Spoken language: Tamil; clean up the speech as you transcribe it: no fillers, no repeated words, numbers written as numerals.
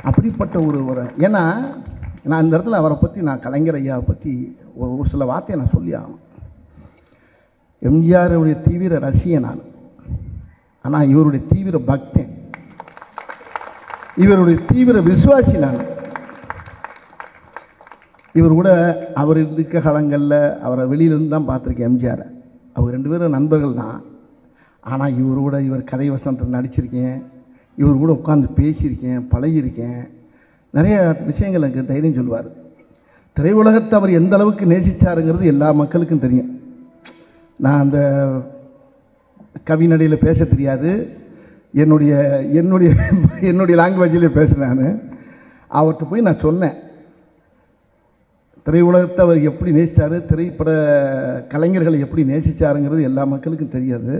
அப்படிப்பட்ட ஒரு ஏன்னா நான் இந்த இடத்துல அவரை பற்றி நான் கலைஞர் ஐயாவை பற்றி ஒரு சில வார்த்தையை நான் சொல்லி ஆகணும். எம்ஜிஆருடைய தீவிர ரசிகன் நான், ஆனால் இவருடைய தீவிர பக்தன், இவருடைய தீவிர விசுவாசி நான். இவர் கூட அவர் இருக்க காலங்களில் அவரை வெளியிலிருந்து தான் பார்த்துருக்கேன் எம்ஜிஆரை. அவர் 2 பேரும் நண்பர்கள் தான். ஆனால் இவர் கூட இவர் கதை வசனத்தில் நடிச்சிருக்கேன், இவர் கூட உட்காந்து பேசியிருக்கேன், பழகியிருக்கேன். நிறைய விஷயங்கள் எனக்கு தைரியம் சொல்லுவார். திரையுலகத்தை அவர் எந்த அளவுக்கு நேசித்தாருங்கிறது எல்லா மக்களுக்கும் தெரியும். நான் அந்த கவிநடையில் பேச தெரியாது, என்னுடைய என்னுடைய என்னுடைய லாங்குவேஜிலே பேசுகிறேன். நான் அவர்கிட்ட போய் நான் சொன்னேன், திரையுலகத்தை அவர் எப்படி நேசித்தார், திரைப்பட கலைஞர்களை எப்படி நேசித்தாருங்கிறது எல்லா மக்களுக்கும் தெரியாது.